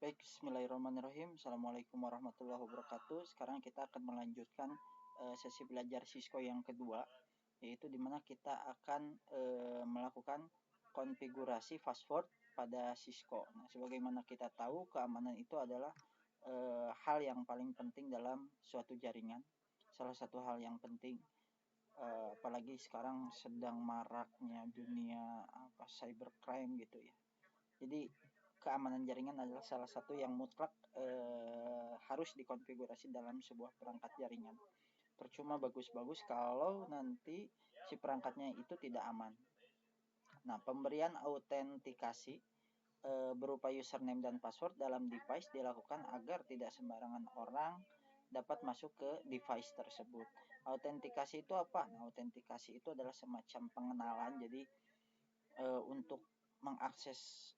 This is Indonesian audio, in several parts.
Baik, bismillahirrahmanirrahim. Assalamualaikum warahmatullahi wabarakatuh. Sekarang kita akan melanjutkan sesi belajar Cisco yang kedua, yaitu dimana kita akan melakukan konfigurasi password pada Cisco. Nah, sebagaimana kita tahu, keamanan itu adalah hal yang paling penting dalam suatu jaringan. Salah satu hal yang penting, apalagi sekarang sedang maraknya dunia cybercrime gitu ya. Jadi keamanan jaringan adalah salah satu yang mutlak harus dikonfigurasi dalam sebuah perangkat jaringan. Percuma bagus-bagus kalau nanti si perangkatnya itu tidak aman. Nah, pemberian autentikasi berupa username dan password dalam device dilakukan agar tidak sembarangan orang dapat masuk ke device tersebut. Autentikasi itu apa? Nah, autentikasi itu adalah semacam pengenalan. Jadi untuk mengakses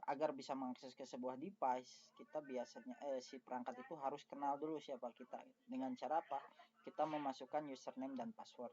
agar bisa mengakses ke sebuah device, kita biasanya si perangkat itu harus kenal dulu siapa kita. Dengan cara apa? Kita memasukkan username dan password.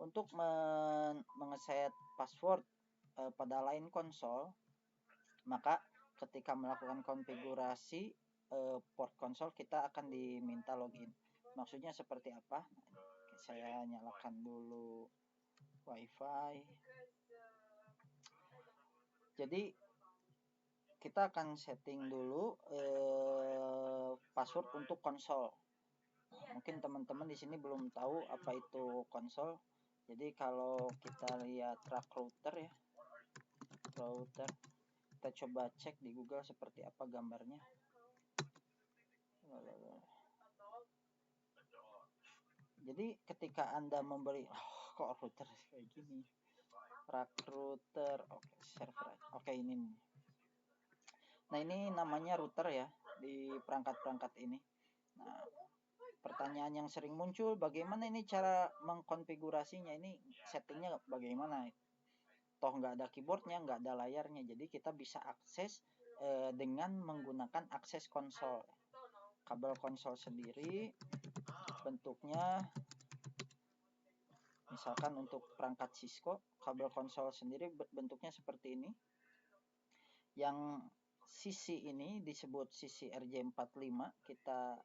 Untuk mengeset password pada line konsol, maka ketika melakukan konfigurasi port konsol, kita akan diminta login. Maksudnya seperti apa? Saya nyalakan dulu WiFi. Jadi kita akan setting dulu password untuk konsol. Mungkin teman-teman di sini belum tahu apa itu konsol. Jadi kalau kita lihat rak router ya, router, kita coba cek di Google seperti apa gambarnya. Jadi ketika Anda membeli, kok router kayak gini, rak router, oke, server, oke ini nih. Nah, ini namanya router ya di perangkat-perangkat ini. Nah, pertanyaan yang sering muncul, bagaimana ini cara mengkonfigurasinya, ini settingnya bagaimana? Toh nggak ada keyboardnya, nggak ada layarnya, jadi kita bisa akses dengan menggunakan akses konsol. Kabel konsol sendiri bentuknya, misalkan untuk perangkat Cisco, kabel konsol sendiri bentuknya seperti ini. Yang sisi ini disebut sisi RJ45, kita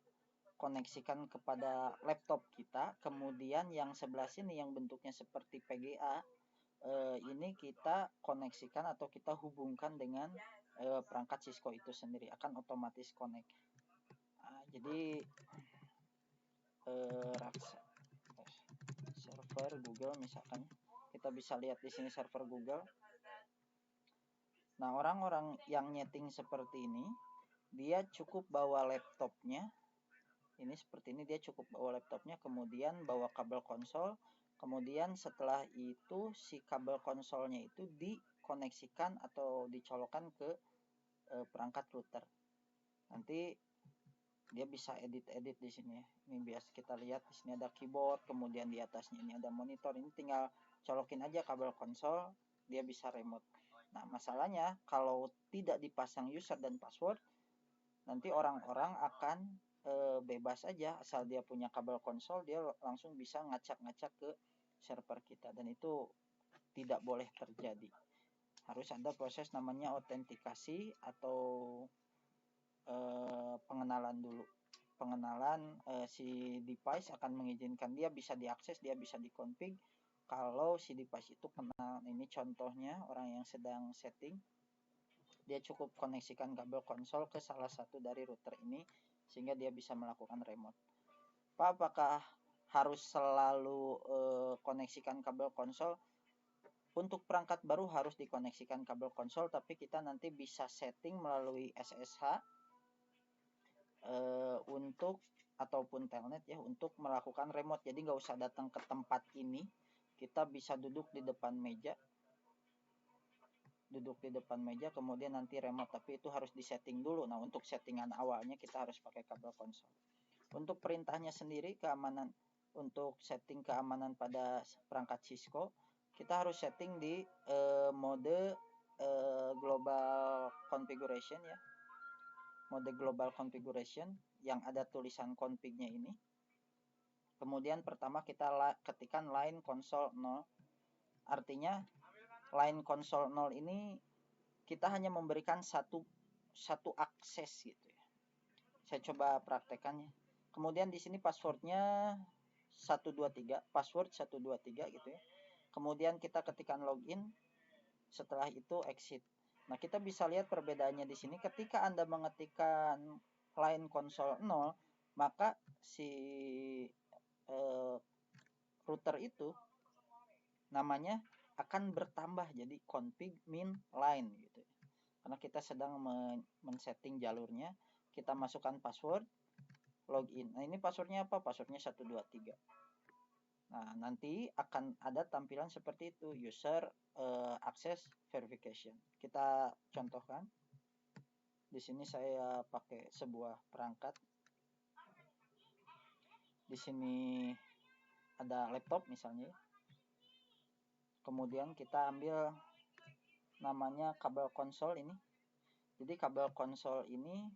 koneksikan kepada laptop kita. Kemudian yang sebelah sini yang bentuknya seperti PGA, ini kita koneksikan atau kita hubungkan dengan perangkat Cisco itu sendiri, akan otomatis connect. Jadi server Google misalkan, kita bisa lihat di sini server Google. Nah, orang-orang yang nyeting seperti ini, dia cukup bawa laptopnya. Ini seperti ini, dia cukup bawa laptopnya, kemudian bawa kabel konsol, kemudian setelah itu si kabel konsolnya itu dikoneksikan atau dicolokkan ke perangkat router. Nanti dia bisa edit-edit di sini ya. Ini biasa kita lihat di sini ada keyboard, kemudian di atasnya ini ada monitor. Ini tinggal colokin aja kabel konsol, dia bisa remote. Nah, masalahnya kalau tidak dipasang user dan password, nanti orang-orang akan bebas aja, asal dia punya kabel konsol, dia langsung bisa ngacak-ngacak ke server kita, dan itu tidak boleh terjadi. Harus ada proses namanya autentikasi atau pengenalan dulu. Pengenalan, si device akan mengizinkan dia bisa diakses, dia bisa dikonfig kalau si device itu kenal. Ini contohnya orang yang sedang setting, dia cukup koneksikan kabel konsol ke salah satu dari router ini sehingga dia bisa melakukan remote. Pak, apakah harus selalu koneksikan kabel konsol? Untuk perangkat baru harus dikoneksikan kabel konsol, tapi kita nanti bisa setting melalui SSH untuk ataupun telnet ya, untuk melakukan remote. Jadi nggak usah datang ke tempat ini, kita bisa duduk di depan meja, kemudian nanti remote, tapi itu harus disetting dulu. Nah, untuk settingan awalnya kita harus pakai kabel konsol. Untuk perintahnya sendiri, keamanan, untuk setting keamanan pada perangkat Cisco, kita harus setting di mode global configuration ya, mode global configuration yang ada tulisan config-nya ini. Kemudian pertama kita ketikkan line console 0, artinya line console 0 ini kita hanya memberikan satu satu akses gitu ya. Saya coba praktekannya. Kemudian di sini passwordnya 123, password 123 gitu ya. Kemudian kita ketikkan login, setelah itu exit. Nah, kita bisa lihat perbedaannya di sini ketika Anda mengetikkan line console 0, maka si router itu namanya akan bertambah jadi config min line gitu. Karena kita sedang men-setting jalurnya, kita masukkan password, login. Nah, ini passwordnya apa? Passwordnya 123. Nah, nanti akan ada tampilan seperti itu, user access verification. Kita contohkan. Di sini saya pakai sebuah perangkat. Di sini ada laptop misalnya. Kemudian kita ambil namanya kabel konsol ini. Jadi kabel konsol ini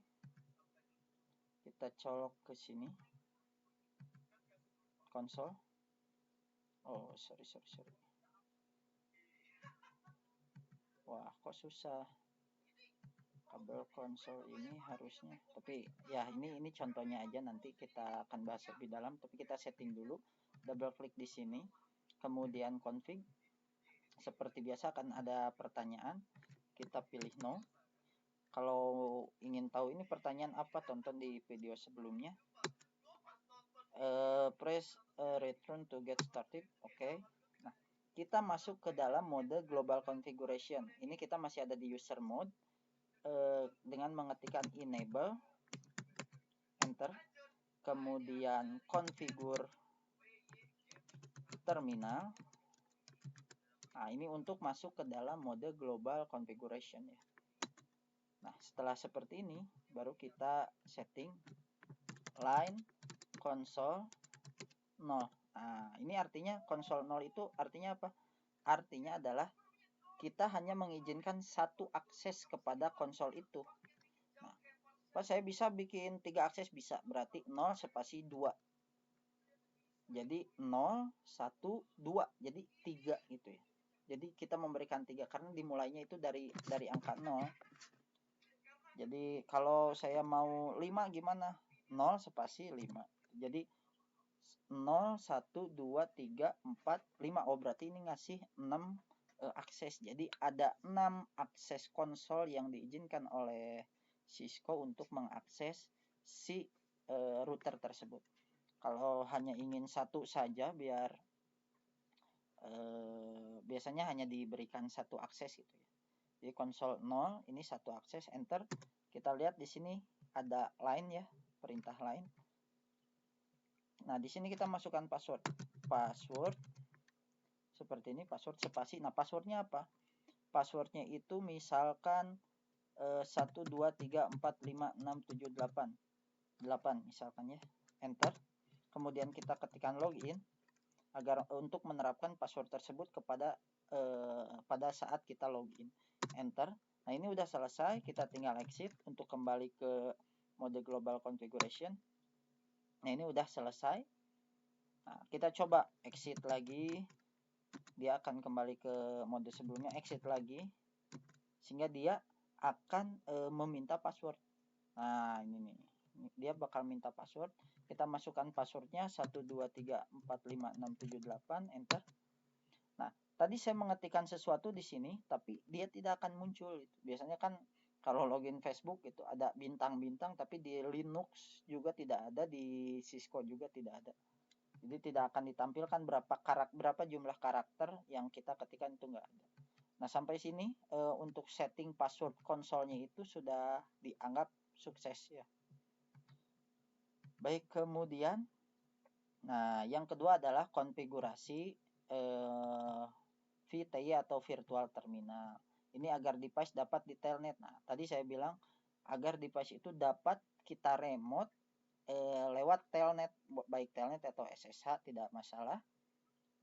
kita colok ke sini. Konsol. Oh, sorry. Wah, kok susah. Kabel konsol ini harusnya, tapi ya ini contohnya aja, nanti kita akan bahas lebih dalam, tapi kita setting dulu. Double klik di sini, kemudian config. Seperti biasa akan ada pertanyaan, kita pilih no. Kalau ingin tahu ini pertanyaan apa, tonton di video sebelumnya. Press return to get started. Oke. Nah, kita masuk ke dalam mode global configuration. Ini kita masih ada di user mode. Dengan mengetikkan enable, enter, kemudian configure terminal. Nah, ini untuk masuk ke dalam mode global configuration ya. Nah, setelah seperti ini baru kita setting line console 0. Nah, ini artinya console 0 itu artinya apa? Artinya adalah kita hanya mengizinkan satu akses kepada konsol itu. Nah, Pak, saya bisa bikin 3 akses, bisa. Berarti 0 spasi 2. Jadi 0, 1, 2. Jadi 3 gitu ya. Jadi kita memberikan 3 karena dimulainya itu dari angka 0. Jadi kalau saya mau 5 gimana? 0 spasi 5. Jadi 0, 1, 2, 3, 4, 5. Oh, berarti ini ngasih 6 akses. Jadi ada 6 akses konsol yang diizinkan oleh Cisco untuk mengakses si router tersebut. Kalau hanya ingin satu saja, biar biasanya hanya diberikan satu akses gitu ya. Jadi konsol 0 ini satu akses, enter. Kita lihat di sini ada line ya, perintah line. Nah, di sini kita masukkan password. Password seperti ini, password spasi. Nah, passwordnya apa? Passwordnya itu misalkan 1, 2, 3, 4, 5, 6, 7, 8 misalkan ya, enter. Kemudian kita ketikkan login agar untuk menerapkan password tersebut kepada pada saat kita login, enter. Nah, ini udah selesai, kita tinggal exit untuk kembali ke mode global configuration. Nah, ini udah selesai. Nah, kita coba exit lagi, dia akan kembali ke mode sebelumnya, exit lagi, sehingga dia akan meminta password. Nah, ini nih, dia bakal minta password. Kita masukkan passwordnya 1, 2, 3, 4, 5, 6, 7, 8, enter. Nah, tadi saya mengetikkan sesuatu di sini, tapi dia tidak akan muncul. Biasanya kan kalau login Facebook itu ada bintang-bintang, tapi di Linux juga tidak ada, di Cisco juga tidak ada. Jadi tidak akan ditampilkan berapa jumlah karakter yang kita ketikkan, itu nggak ada. Nah, sampai sini untuk setting password konsolnya itu sudah dianggap sukses ya. Baik, kemudian nah yang kedua adalah konfigurasi VTI atau virtual terminal. Ini agar device dapat di telnet. Nah, tadi saya bilang agar device itu dapat kita remote lewat telnet, baik telnet atau SSH tidak masalah.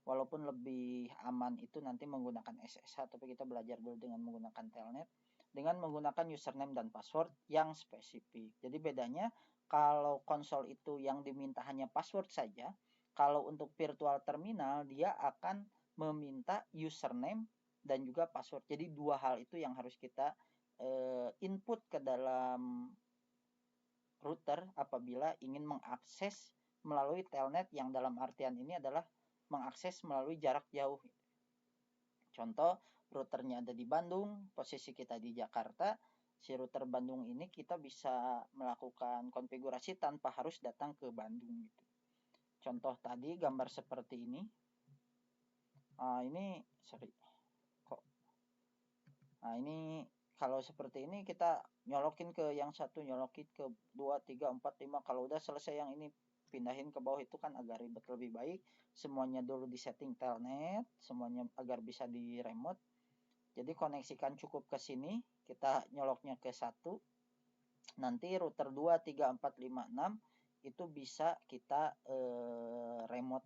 Walaupun lebih aman itu nanti menggunakan SSH, tapi kita belajar dulu dengan menggunakan telnet dengan menggunakan username dan password yang spesifik. Jadi bedanya kalau konsol itu yang diminta hanya password saja, kalau untuk virtual terminal dia akan meminta username dan juga password. Jadi dua hal itu yang harus kita input ke dalam router apabila ingin mengakses melalui telnet, yang dalam artian ini adalah mengakses melalui jarak jauh. Contoh, routernya ada di Bandung, posisi kita di Jakarta. Si router Bandung ini kita bisa melakukan konfigurasi tanpa harus datang ke Bandung gitu. Contoh tadi gambar seperti ini. Ini kalau seperti ini kita nyolokin ke yang satu, nyolokin ke 2, 3, 4, 5. Kalau udah selesai yang ini, pindahin ke bawah, itu kan agak ribet. Lebih baik semuanya dulu di setting telnet, semuanya agar bisa di remote. Jadi koneksikan cukup ke sini, kita nyoloknya ke satu. Nanti router 2, 3, 4, 5, 6 itu bisa kita remote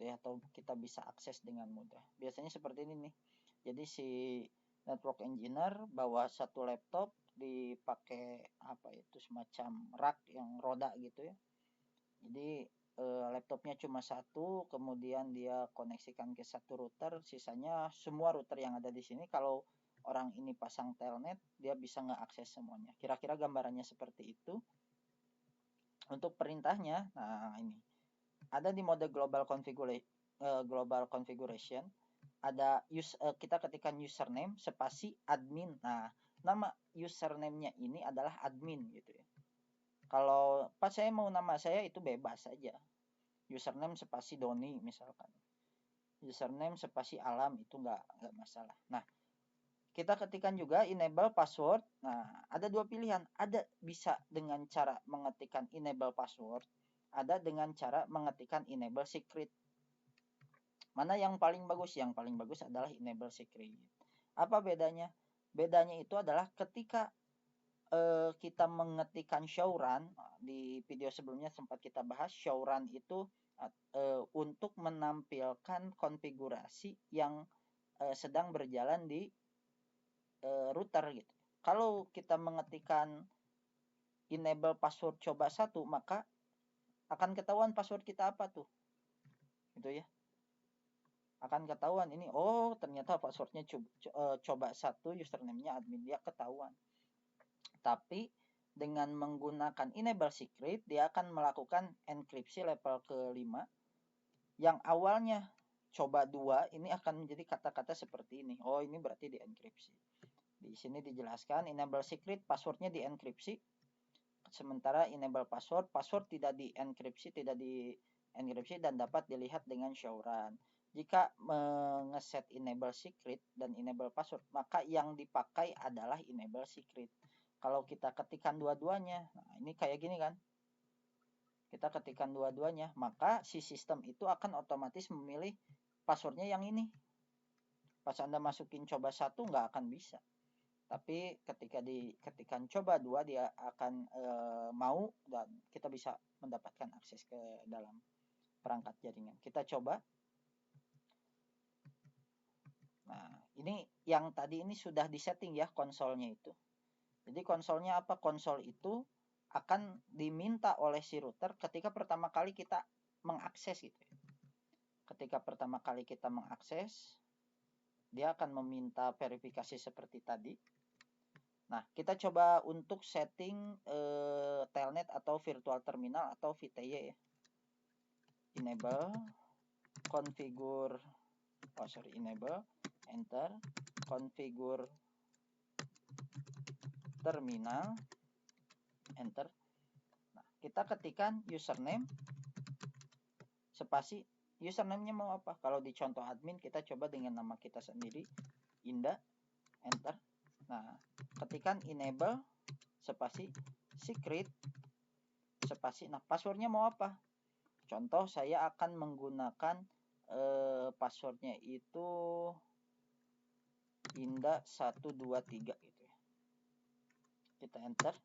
ya, atau kita bisa akses dengan mudah. Biasanya seperti ini nih. Jadi si network engineer bawa satu laptop, dipakai apa itu, semacam rak yang roda gitu ya. Jadi laptopnya cuma satu, kemudian dia koneksikan ke satu router, sisanya semua router yang ada di sini kalau orang ini pasang telnet, dia bisa ngeakses semuanya. Kira-kira gambarannya seperti itu. Untuk perintahnya, nah ini ada di mode global configuration, ada kita ketikkan username spasi admin. Nah, nama username-nya ini adalah admin gitu ya. Kalau pas saya mau nama saya itu bebas saja. Username spasi Doni misalkan. Username spasi Alam, itu nggak masalah. Nah, kita ketikkan juga enable password. Nah, ada dua pilihan. Ada bisa dengan cara mengetikkan enable password, ada dengan cara mengetikkan enable secret. Mana yang paling bagus? Yang paling bagus adalah enable secret. Apa bedanya? Bedanya itu adalah ketika kita mengetikkan show run, di video sebelumnya sempat kita bahas, show run itu untuk menampilkan konfigurasi yang sedang berjalan di router gitu. Kalau kita mengetikkan enable password coba satu, maka akan ketahuan password kita apa tuh, gitu ya. Akan ketahuan ini, oh ternyata passwordnya coba satu, username-nya admin, dia ketahuan. Tapi dengan menggunakan enable secret, dia akan melakukan enkripsi level ke-5, yang awalnya coba 2, ini akan menjadi kata-kata seperti ini. Oh, ini berarti dienkripsi. Di sini dijelaskan enable secret, passwordnya dienkripsi. Sementara enable password tidak dienkripsi, dan dapat dilihat dengan show run. Jika mengeset enable secret dan enable password, maka yang dipakai adalah enable secret. Kalau kita ketikkan dua-duanya, nah ini kayak gini kan. Kita ketikkan dua-duanya, maka si sistem itu akan otomatis memilih passwordnya yang ini. Pas Anda masukin coba satu, nggak akan bisa. Tapi ketika diketikkan coba 2, dia akan mau, dan kita bisa mendapatkan akses ke dalam perangkat jaringan. Kita coba. Nah, ini yang tadi ini sudah disetting ya konsolnya itu. Jadi konsolnya apa? Konsol itu akan diminta oleh si router ketika pertama kali kita mengakses gitu. Ketika pertama kali kita mengakses, dia akan meminta verifikasi seperti tadi. Nah, kita coba untuk setting telnet atau virtual terminal atau VTY ya. Enable, configure, enable, enter, configure terminal, enter. Nah, kita ketikkan username, spasi, username-nya mau apa? Kalau di contoh admin, kita coba dengan nama kita sendiri, Indah, enter. Nah, ketikkan enable, spasi, secret, spasi. Nah, passwordnya mau apa? Contoh, saya akan menggunakan passwordnya itu Indah 123 gitu ya. Kita enter.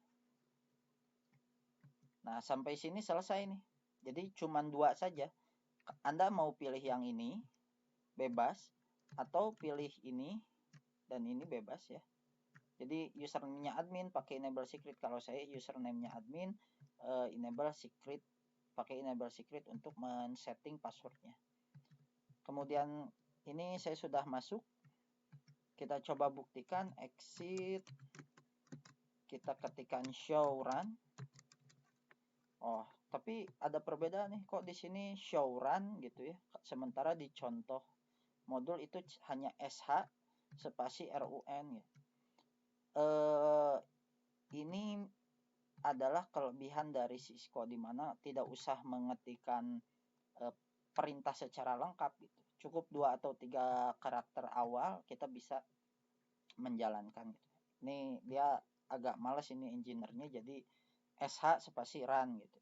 Nah, sampai sini selesai nih. Jadi cuma 2 saja. Anda mau pilih yang ini, bebas, atau pilih ini dan ini bebas ya. Jadi username-nya admin pakai enable secret. Kalau saya username-nya admin, enable secret, pakai enable secret untuk men-setting passwordnya. Kemudian ini saya sudah masuk. Kita coba buktikan, exit, kita ketikkan show run. Oh, tapi ada perbedaan nih, kok di sini show run gitu ya. Sementara di contoh modul itu hanya SH spasi RUN ya. Ini adalah kelebihan dari Cisco, di mana tidak usah mengetikkan perintah secara lengkap gitu. Cukup 2 atau 3 karakter awal kita bisa menjalankan gitu. Ini dia agak males ini engineer-nya, jadi SH spasi run gitu.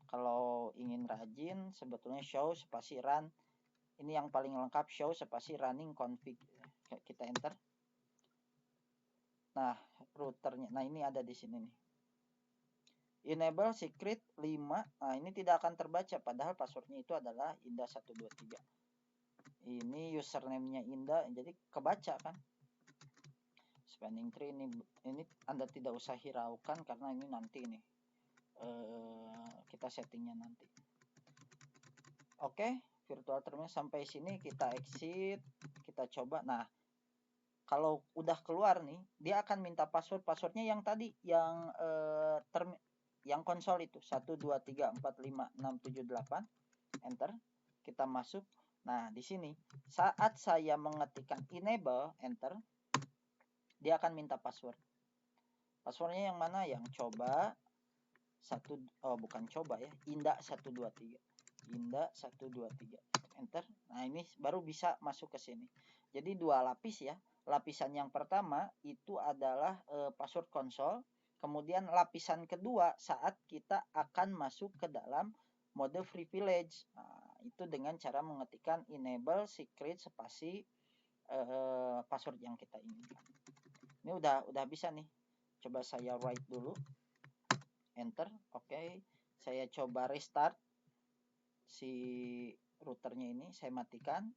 Kalau ingin rajin sebetulnya show spasi run. Ini yang paling lengkap, show spasi running config. Kita enter. Nah, routernya. Nah, ini ada di sini nih. Enable secret 5. Nah, ini tidak akan terbaca padahal passwordnya itu adalah Indah123. Ini username-nya Indah, jadi kebaca kan. Spanning tree ini Anda tidak usah hiraukan karena ini nanti nih kita settingnya nanti. Oke, virtual terminal sampai sini kita exit, kita coba. Nah, kalau udah keluar nih, dia akan minta passwordnya yang tadi, yang yang konsol itu 123456778. Enter, kita masuk. Nah, di sini saat saya mengetikkan enable, enter, dia akan minta password. Passwordnya yang mana? Yang coba bukan coba ya, Indah123. Indah123. Enter. Nah, ini baru bisa masuk ke sini. Jadi 2 lapis ya. Lapisan yang pertama itu adalah password konsol. Kemudian lapisan kedua saat kita akan masuk ke dalam mode privilege. Nah, itu dengan cara mengetikkan enable secret spasi password yang kita inginkan. Ini udah bisa nih. Coba saya write dulu. Enter. Oke. Saya coba restart si routernya ini. Saya matikan.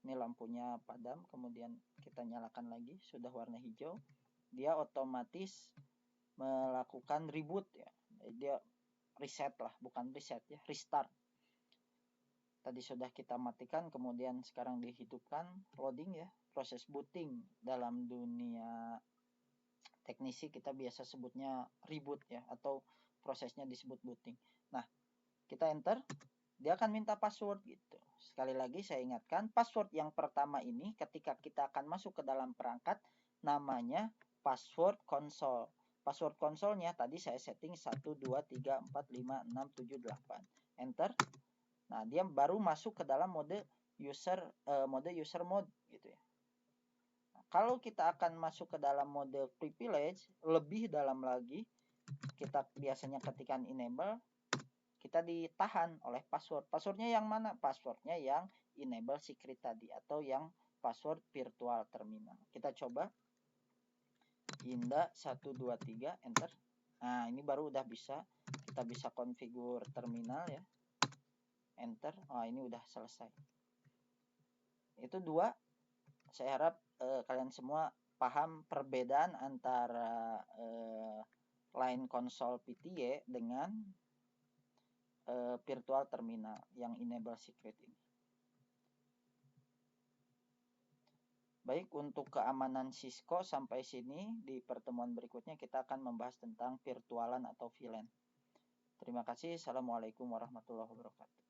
Ini lampunya padam, kemudian kita nyalakan lagi, sudah warna hijau. Dia otomatis melakukan reboot ya. Dia reset lah, bukan reset ya, restart. Tadi sudah kita matikan, kemudian sekarang dihidupkan, loading ya, proses booting. Dalam dunia teknisi kita biasa sebutnya reboot ya, atau prosesnya disebut booting. Nah, kita enter. Dia akan minta password gitu. Sekali lagi saya ingatkan, password yang pertama ini ketika kita akan masuk ke dalam perangkat, namanya password konsol. Password konsolnya tadi saya setting 123456778. Enter. Nah, dia baru masuk ke dalam mode user mode gitu ya. Nah, kalau kita akan masuk ke dalam mode privilege, lebih dalam lagi, kita biasanya ketikkan enable, kita ditahan oleh password. Passwordnya yang mana? Passwordnya yang enable secret tadi, atau yang password virtual terminal. Kita coba Indah123, enter. Nah, ini baru udah bisa. Kita bisa konfigur terminal ya. Enter. Oh, ini udah selesai. Itu 2. Saya harap kalian semua paham perbedaan antara line console PTY dengan virtual terminal yang enable secret ini. Baik, untuk keamanan Cisco sampai sini. Di pertemuan berikutnya kita akan membahas tentang virtualan atau VLAN. Terima kasih. Assalamualaikum warahmatullahi wabarakatuh.